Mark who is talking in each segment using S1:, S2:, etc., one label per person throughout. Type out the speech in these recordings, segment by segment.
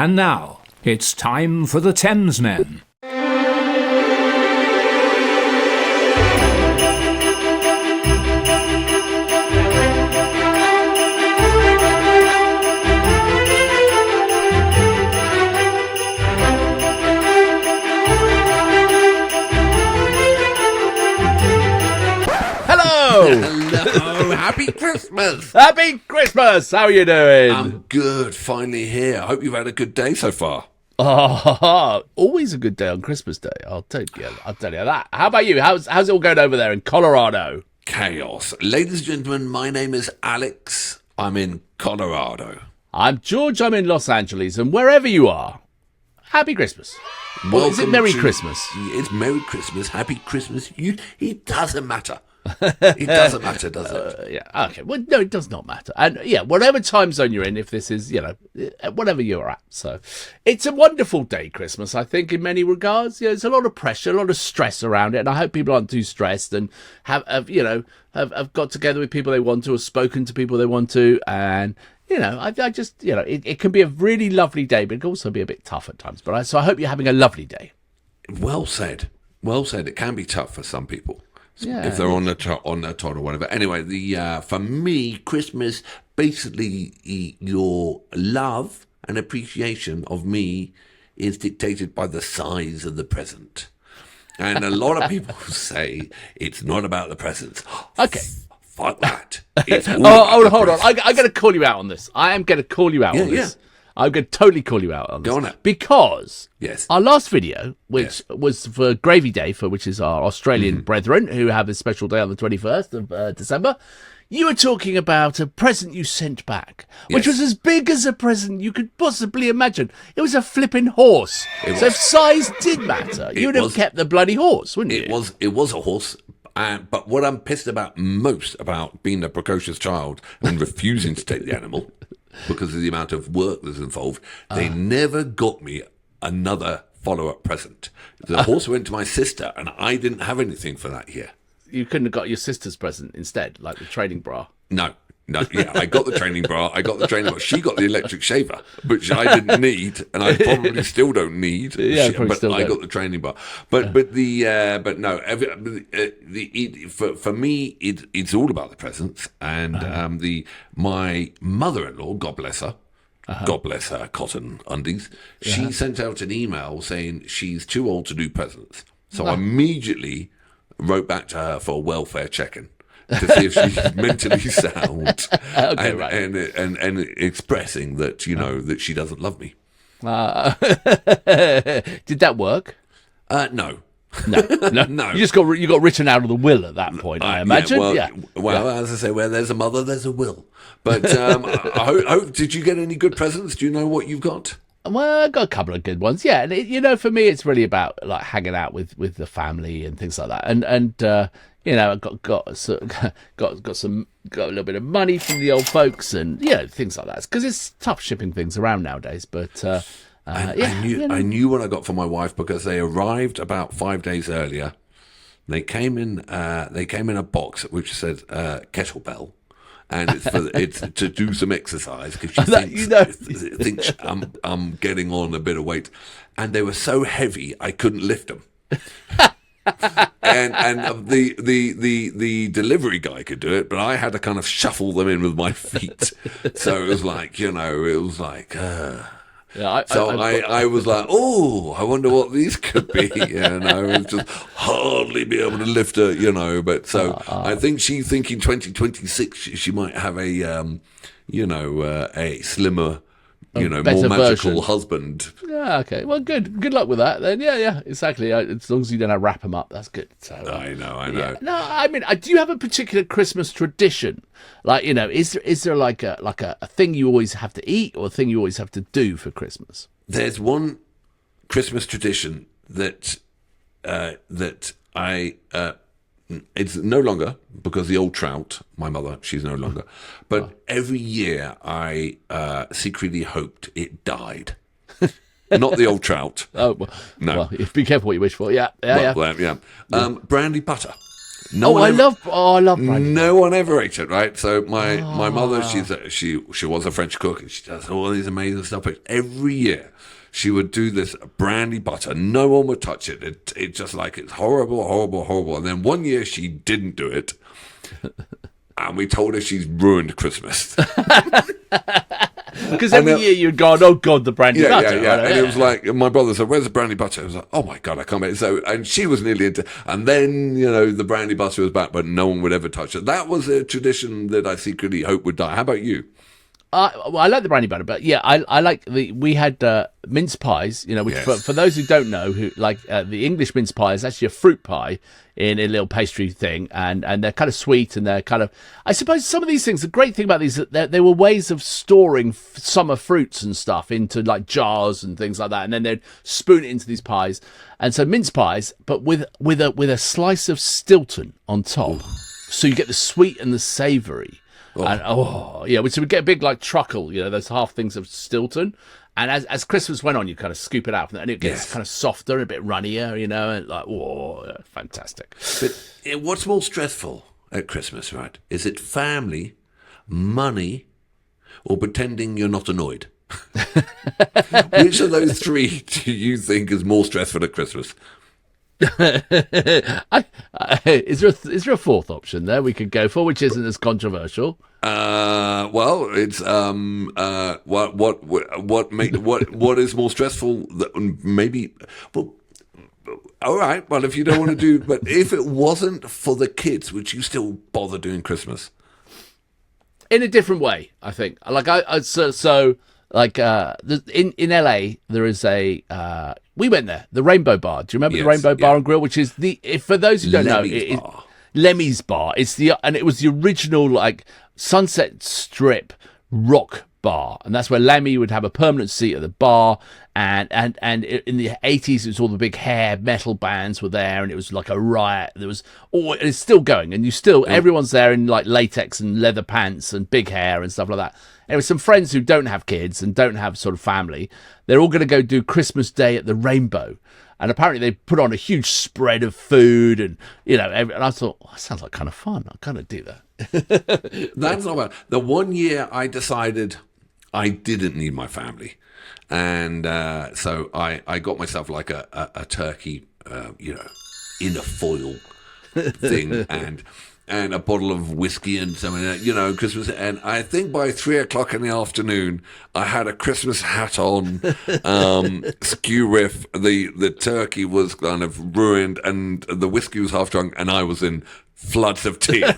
S1: And now, it's time for the Thamesmen.
S2: Hello, happy Christmas!
S3: Happy Christmas! How are you doing?
S2: I'm good, finally here. I hope you've had a good day so far.
S3: Oh, always a good day on Christmas Day. I'll tell you that. How about you? How's it all going over there in Colorado?
S2: Chaos. Ladies and gentlemen, my name is Alex. I'm in Colorado.
S3: I'm George. I'm in Los Angeles, and wherever you are, happy Christmas. Or is it Merry Christmas?
S2: It's Merry Christmas, Happy Christmas. It doesn't matter. It doesn't matter, does it?
S3: Yeah. Okay. Well, no, it does not matter. And yeah, whatever time zone you're in, if this is, whatever you're at. So it's a wonderful day, Christmas, I think, in many regards. There's a lot of pressure, a lot of stress around it. And I hope people aren't too stressed and have got together with people they want to, or spoken to people they want to. And, I just, it can be a really lovely day, but it can also be a bit tough at times. So I hope you're having a lovely day.
S2: Well said. Well said. It can be tough for some people.
S3: Yeah,
S2: if they're on their todd or whatever. Anyway, for me, Christmas, basically, your love and appreciation of me is dictated by the size of the present. And a lot of people say it's not about the presents.
S3: Okay.
S2: Fuck that. It's
S3: hold on. I'm going to call you out on this. I am going to call you out on this. I'm going to totally call you out on this.
S2: Go on it.
S3: Because
S2: yes,
S3: our last video, which was for Gravy Day, which is our Australian brethren who have a special day on the 21st of December, you were talking about a present you sent back, which was as big as a present you could possibly imagine. It was a flipping horse. So if size did matter, you would have kept the bloody horse, wouldn't you?
S2: It was a horse. But what I'm pissed about most about being a precocious child and refusing to take the animal, because of the amount of work that's involved, they never got me another follow-up present. The horse went to my sister, and I didn't have anything for that year.
S3: You couldn't have got your sister's present instead, like the training bra?
S2: No, I got the training bra. She got the electric shaver, which I didn't need, and I probably still don't need. But I got the training bra. For me, it's all about the presents. And my mother-in-law, God bless her, God bless her cotton undies. She sent out an email saying she's too old to do presents. So I immediately wrote back to her for a welfare check-in to see if she's mentally sound, and expressing that that she doesn't love me.
S3: Did that work?
S2: No.
S3: No. You got written out of the will at that point, I imagine.
S2: Well, as I say, where there's a mother, there's a will. But I hope. Did you get any good presents? Do you know what you've got?
S3: Well, I got a couple of good ones. Yeah, and for me, it's really about like hanging out with the family and things like that. And I got a little bit of money from the old folks and things like that. Because it's tough shipping things around nowadays. But
S2: I knew what I got for my wife because they arrived about 5 days earlier. They came in a box which said kettlebell. And it's to do some exercise because she thinks I'm getting on a bit of weight, and they were so heavy I couldn't lift them. and the delivery guy could do it, but I had to kind of shuffle them in with my feet. So it was like I was like, oh, I wonder what these could be. I was just hardly be able to lift her, But so I think she's thinking 2026 she might have a slimmer, more magical
S3: version.
S2: Husband.
S3: Yeah, okay. Well, good luck with that then. Yeah, exactly. As long as you don't wrap them up, that's good. So,
S2: I know.
S3: Yeah. No, I mean, do you have a particular Christmas tradition? Like, is there like a thing you always have to eat or a thing you always have to do for Christmas?
S2: There's one Christmas tradition that I it's no longer because the old trout, my mother, she's no longer. But every year I secretly hoped it died. Not the old trout.
S3: Oh, well,
S2: no.
S3: Well, be careful what you wish for. Yeah.
S2: Brandy butter.
S3: I love brandy.
S2: No one ever ate it, right? So my mother, she was a French cook, and she does all these amazing stuff. But every year she would do this brandy butter. No one would touch it. It just like it's horrible, horrible, horrible. And then one year she didn't do it, and we told her she's ruined Christmas.
S3: Because every year you'd gone, oh God, the brandy butter.
S2: Yeah. And it was like, my brother said, where's the brandy butter? I was like, oh my God, I can't make it. So, and she was nearly into, and then, the brandy butter was back, but no one would ever touch it. That was a tradition that I secretly hope would die. How about you?
S3: Well, I like the brandy butter, but yeah, I like we had mince pies, which
S2: Yes.
S3: for those who don't know, who like the English mince pie is actually a fruit pie in a little pastry thing, and they're kind of sweet, and they're kind of, I suppose some of these things, the great thing about these, they were ways of storing summer fruits and stuff into like jars and things like that, and then they'd spoon it into these pies, and so mince pies, but with a slice of Stilton on top, so you get the sweet and the savoury. And which would get a big like truckle, those half things of Stilton. And as Christmas went on, you kind of scoop it out, and it gets kind of softer, a bit runnier, and like, fantastic.
S2: But what's more stressful at Christmas, right? Is it family, money, or pretending you're not annoyed? Which of those three do you think is more stressful at Christmas?
S3: Is there a fourth option there we could go for, which isn't as controversial?
S2: Well, it's what is more stressful? Maybe. Well, all right. Well, if you don't want to do, but if it wasn't for the kids, would you still bother doing Christmas?
S3: In a different way, I think. Like in LA, there is a. We went there, the Rainbow Bar. Do you remember the Rainbow Bar and Grill? Which is for those who don't know, Lemmy's Bar. It was the original like Sunset Strip rock bar, and that's where Lemmy would have a permanent seat at the bar. And in the 80s, it was all the big hair metal bands were there, and it was like a riot. It's still going, and everyone's there in like latex and leather pants and big hair and stuff like that. Anyway, some friends who don't have kids and don't have sort of family, they're all going to go do Christmas Day at the Rainbow. And apparently they put on a huge spread of food and I thought, that sounds like kind of fun. I'll kind of do that.
S2: That's not bad. The one year I decided I didn't need my family. And so I got myself like a turkey, in a foil thing and a bottle of whiskey and something, Christmas. And I think by 3:00 in the afternoon, I had a Christmas hat on, skew riff. The turkey was kind of ruined, and the whiskey was half drunk, and I was in floods of tears.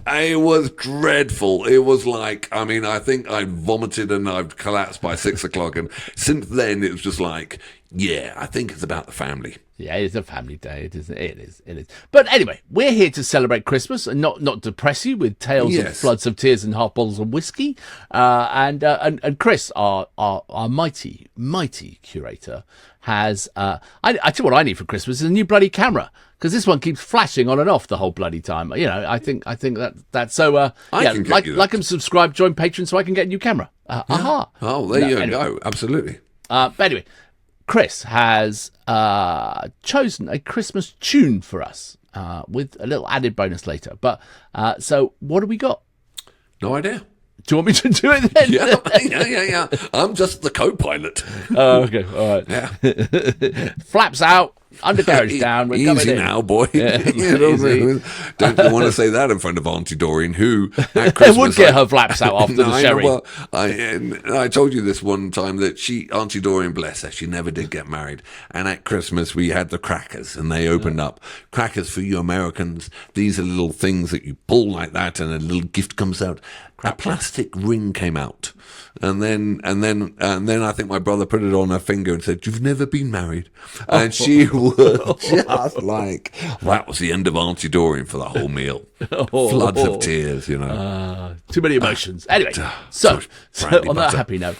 S2: It was dreadful. It was like, I think I vomited and I've collapsed by 6:00. And since then, it was just like, I think it's about the family.
S3: Yeah, it's a family day. It is. But anyway, we're here to celebrate Christmas and not depress you with tales of floods of tears and half bottles of whiskey. And Chris, our mighty curator, has. I tell you what I need for Christmas is a new bloody camera, because this one keeps flashing on and off the whole bloody time. I think that's so. Like and subscribe, join Patreon, so I can get a new camera. Aha!
S2: Oh, there you go. Absolutely.
S3: But anyway. Chris has chosen a Christmas tune for us with a little added bonus later. But so what do we got?
S2: No idea.
S3: Do you want me to do it then?
S2: Yeah. I'm just the co-pilot.
S3: Oh, okay. All right.
S2: Yeah.
S3: Flaps out. Undercarriage down. We're coming
S2: easy
S3: in.
S2: now, boy.
S3: Yeah,
S2: Don't you want to say that in front of Auntie Doreen, who at Christmas
S3: would get her flaps out after the sherry.
S2: Well, I told you this one time that Auntie Doreen, bless her, she never did get married. And at Christmas we had the crackers, and they opened up crackers for you Americans. These are little things that you pull like that, and a little gift comes out. A plastic ring came out, and then I think my brother put it on her finger and said, "You've never been married," and she was just like, that was the end of Auntie Doreen for the whole meal. Floods of tears,
S3: Too many emotions. Anyway, so on that happy note,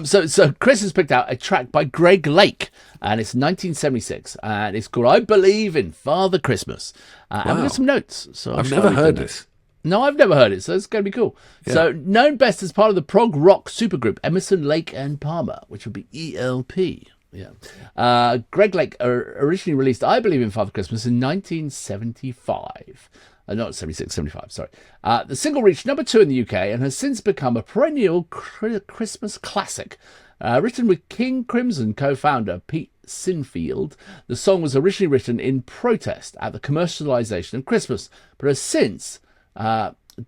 S3: so Chris has picked out a track by Greg Lake, and it's 1976, and it's called "I Believe in Father Christmas." And we've got some notes. So
S2: I've never heard this.
S3: No, I've never heard it, so it's going to be cool. Yeah. So, known best as part of the prog rock supergroup Emerson, Lake and Palmer, which would be ELP. Yeah. Greg Lake originally released I Believe in Father Christmas in 1975. Not 76, 75, sorry. The single reached number 2 in the UK and has since become a perennial Christmas classic. Written with King Crimson co-founder Pete Sinfield, the song was originally written in protest at the commercialisation of Christmas, but has since,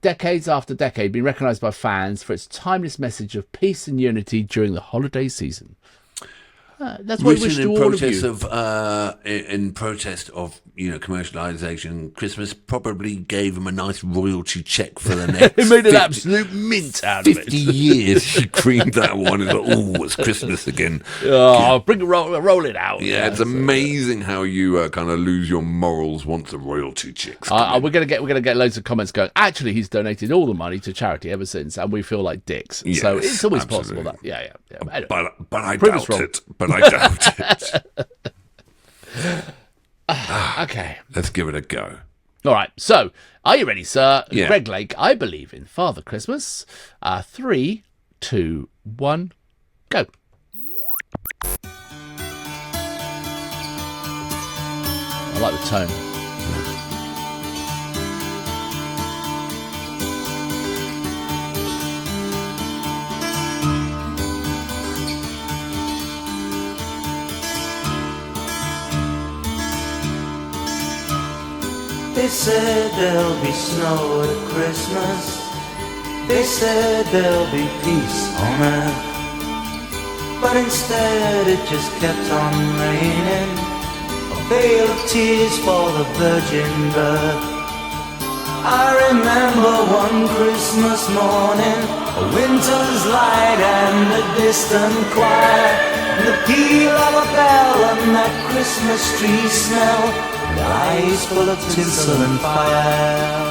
S3: decades after decade, been recognised by fans for its timeless message of peace and unity during the holiday season. That's what we wish to all of you.
S2: In protest of commercialisation, Christmas probably gave him a nice royalty check for the next.
S3: It made an absolute mint out of it.
S2: 50 years he creamed that one. It's like, oh, it's Christmas again.
S3: Oh, roll it out.
S2: Yeah, it's amazing how you kind of lose your morals once the royalty checks.
S3: We're gonna get loads of comments going. Actually, he's donated all the money to charity ever since, and we feel like dicks.
S2: Yes,
S3: so it's always
S2: absolutely.
S3: possible that. Yeah. Anyway,
S2: But I
S3: prove us
S2: doubt
S3: wrong.
S2: it. But I doubt it.
S3: Okay.
S2: Let's give it a go.
S3: All right. So, are you ready, sir?
S2: Yeah.
S3: Greg Lake, I Believe in Father Christmas. 3, 2, 1, go. I like the tone.
S4: They said there'll be snow at Christmas. They said there'll be peace on earth. But instead it just kept on raining, a veil of tears for the virgin birth. I remember one Christmas morning, a winter's light and a distant choir, and the peal of a bell and that Christmas tree smell, and eyes full of tinsel and fire.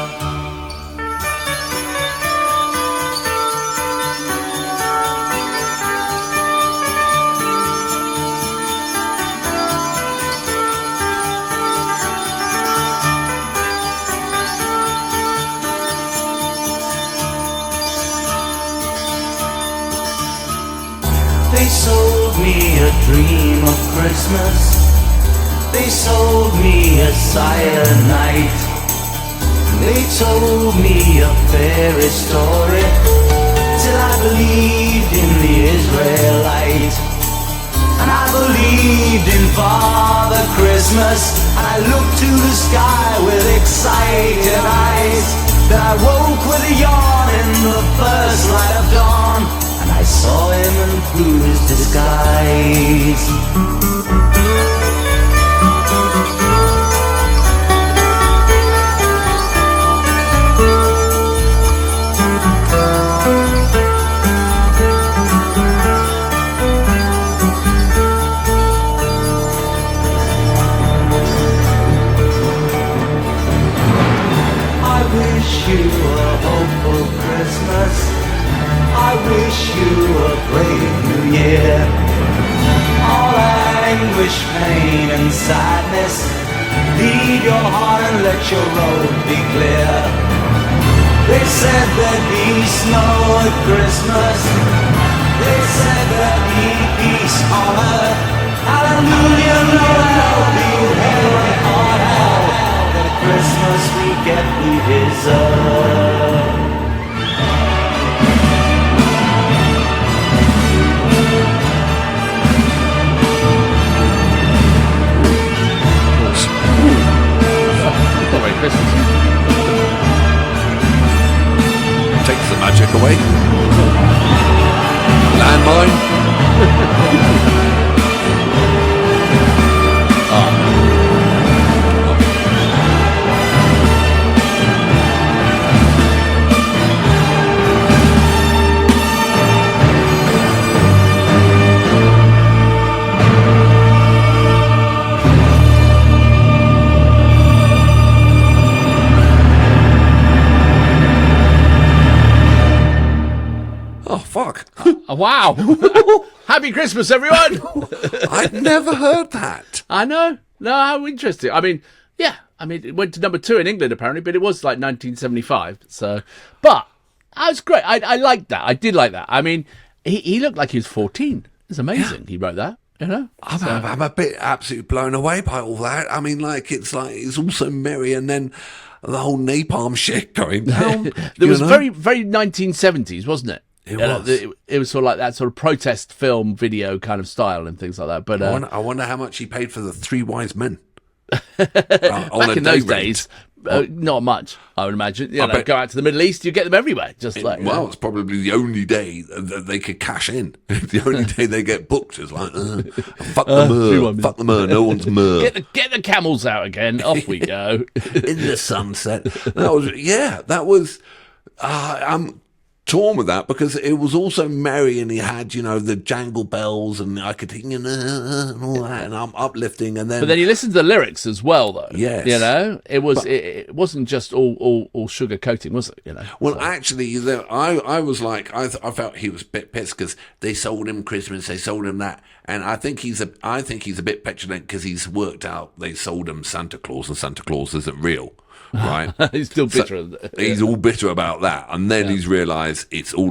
S4: They sold me a dream of Christmas. They sold me a silent night. They told me a fairy story till I believed in the Israelite. And I believed in Father Christmas, and I looked to the sky with excited eyes. Then I woke with a yawn in the first light of dawn, and I saw him and through his disguise. I wish you a hopeful Christmas. I wish you a brave new year. All anguish, pain and sadness, lead your heart and let your road be clear. They said there'd be snow at Christmas. They said there'd be peace on earth. Hallelujah, Noel, be heaven or hell. The Christmas we get we deserve.
S3: Merry Christmas.
S2: Takes the magic away. Landmine. Oh, fuck.
S3: Wow. Happy Christmas, everyone.
S2: I'd never heard that.
S3: I know. No, how interesting. I mean, yeah. I mean, it went to number 2 in England, apparently, but it was like 1975. So, but that was great. I liked that. I did like that. I mean, he looked like he was 14. It's amazing he wrote that. You know,
S2: I'm a bit absolutely blown away by all that. I mean, it's all so merry, and then the whole napalm shit going down.
S3: There was very, very 1970s, wasn't it?
S2: It was.
S3: It was sort of like that sort of protest film video kind of style and things like that. But
S2: I wonder how much he paid for the Three Wise Men.
S3: Back in those days, not much, I would imagine. You know, go out to the Middle East, you get them everywhere.
S2: It's probably the only day that they could cash in. The only day they get booked is fuck the myrrh, no one's myrrh.
S3: Get the camels out again. Off we go
S2: in the sunset. That was. I'm torn with that because it was also merry, and he had the jangle bells, and I could and all that, and I'm uplifting, and then.
S3: But then you listen to the lyrics as well, though.
S2: Yes,
S3: it wasn't just all sugar coating, was it?
S2: Actually, I was like, I felt he was a bit pissed because they sold him Christmas, they sold him that, and I think he's a bit petulant because he's worked out they sold him Santa Claus, and Santa Claus isn't real. Right,
S3: he's still bitter.
S2: He's all bitter about that, and then he's realised it's all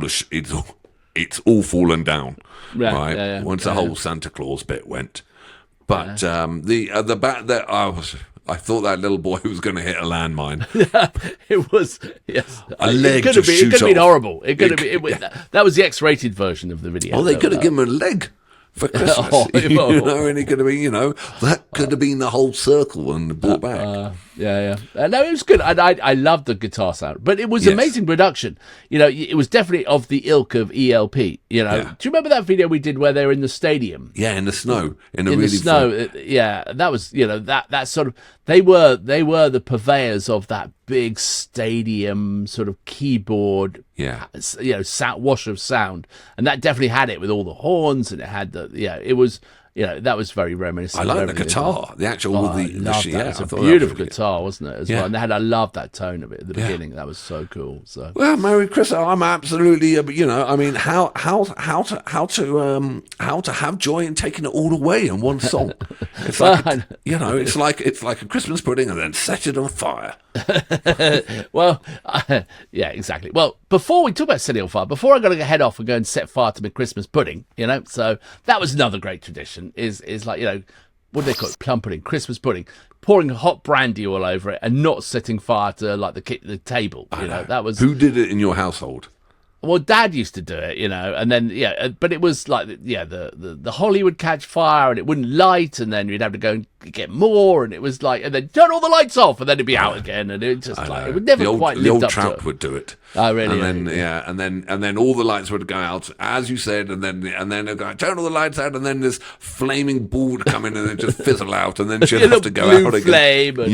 S2: fallen down. Right, once the whole Santa Claus bit went, but the back that I thought that little boy was going to hit a landmine.
S3: It was
S2: a leg.
S3: It could have been horrible. That was the X-rated version of the video.
S2: Oh, they could have given him a leg for Christmas, and it could have been, that could have been the whole circle and brought back.
S3: No, it was good. I loved the guitar sound, but it was amazing production. It was definitely of the ilk of ELP. Do you remember that video we did where they were in the stadium?
S2: Yeah, in the snow, in
S3: the snow. That was that sort of they were the purveyors of that big stadium sort of keyboard. Wash of sound, and that definitely had it with all the horns, and it had it was. That was very reminiscent.
S2: I like the guitar, the actual.
S3: It's a beautiful guitar, wasn't it? As well, and I loved that tone of it at the beginning. That was so cool. So,
S2: well, Merry Christmas. I'm absolutely. I mean, how to have joy in taking it all away in one song? It's like it's like a Christmas pudding and then set it on fire.
S3: Well, exactly. Well, before we talk about setting on fire, before I got to head off and go and set fire to my Christmas pudding, so that was another great tradition. Is like what do they call it? Plum pudding, Christmas pudding, pouring hot brandy all over it and not setting fire to like the table. That was
S2: who did it in your household.
S3: Well, Dad used to do it, and then but it was like the holly would catch fire and it wouldn't light, and then you'd have to go and get more, and it was like, and then turn all the lights off, and then it'd be out again, and it just it would never quite live up to it.
S2: The old tramp would do it.
S3: Oh, really?
S2: And then and then all the lights would go out, as you said, and then they'd go, turn all the lights out, and then this flaming ball would come in and it just fizzle out, and then she'd have to go out again.
S3: Flame. And,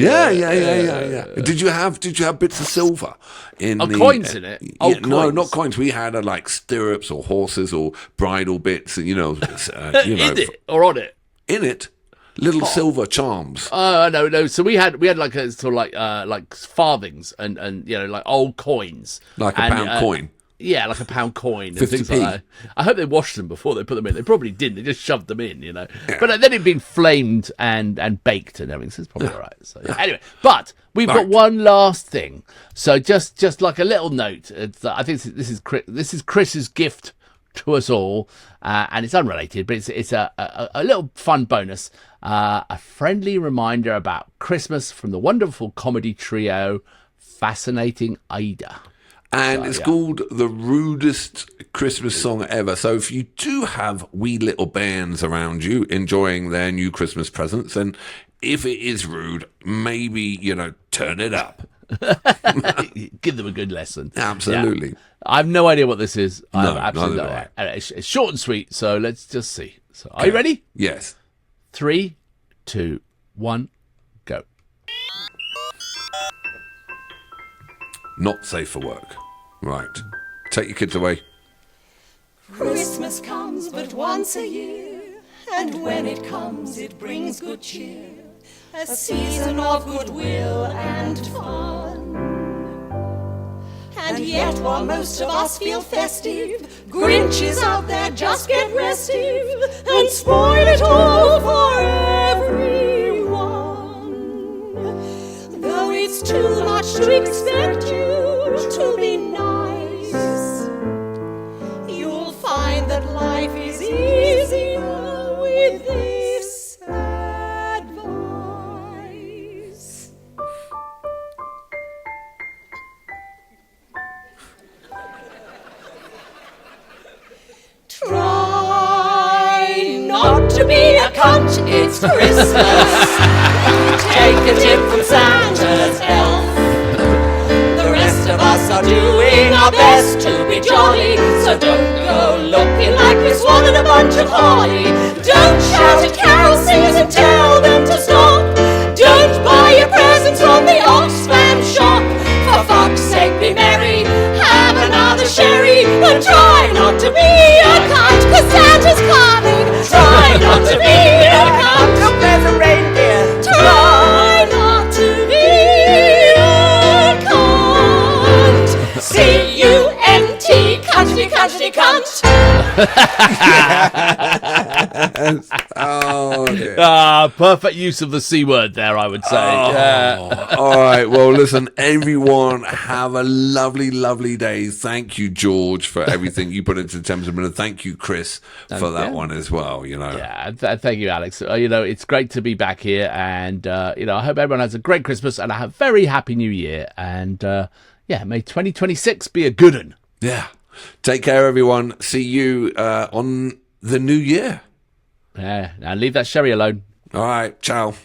S2: Did you have bits of silver in
S3: coins in it?
S2: No, not coins. We had like stirrups or horses or bridle bits, and
S3: in it or on it.
S2: In it. Little silver charms.
S3: Oh no! So we had like a sort of like farthings and like old coins,
S2: like a pound coin.
S3: Yeah, like a pound coin and
S2: 50p.
S3: Things like that. I hope they washed them before they put them in. They probably didn't. They just shoved them in, Yeah. But then it'd been flamed and baked and everything, so it's probably all right. So, anyway, but we've got one last thing. So just like a little note. I think this is Chris's gift to us all, and it's unrelated, but it's a little fun bonus. A friendly reminder about Christmas from the wonderful comedy trio Fascinating Ida.
S2: And it's called the rudest Christmas song ever. So if you do have wee little bands around you enjoying their new Christmas presents, and if it is rude, maybe, turn it up.
S3: Give them a good lesson.
S2: Absolutely.
S3: Yeah. I have no idea what this is. I have absolutely
S2: neither
S3: no
S2: do
S3: idea. It's short and sweet, so let's just see. So, are you ready?
S2: Yes.
S3: 3, 2, 1, go.
S2: Not safe for work. Right. Take your kids away.
S5: Christmas comes but once a year, and when it comes it brings good cheer, a season of goodwill and fun. And yet while most of us feel festive, Grinches out there just get restive and spoil it all for everyone. Though it's too much to expect you to be nice, you'll find that life is easier with to be a cunt. It's Christmas. Take a tip from Santa's elf. The rest of us are doing our best to be jolly, so don't go looking like we swallowed a bunch of holly. Don't shout at carol singers and tell them to stop. Don't buy your presents from the Oxfam shop. For fuck's sake, be merry, have another sherry, and try not to be a cunt, 'cause Santa's coming. Try not to be a cunt.
S6: Look, there's a reindeer.
S5: Try not to be a cunt. C-U-N-T, cunty, cunty, cunt.
S2: Oh, dear.
S3: Perfect use of the C word there, I would say.
S2: All right. Well, listen, everyone, have a lovely, lovely day. Thank you, George, for everything you put into Thamesmen, and thank you, Chris, for that one as well.
S3: Yeah, thank you, Alex. It's great to be back here, and I hope everyone has a great Christmas and a very happy New Year. And may 2026 be a good one.
S2: Yeah. Take care, everyone. See you on the new year.
S3: Yeah, now leave that sherry alone.
S2: All right. Ciao.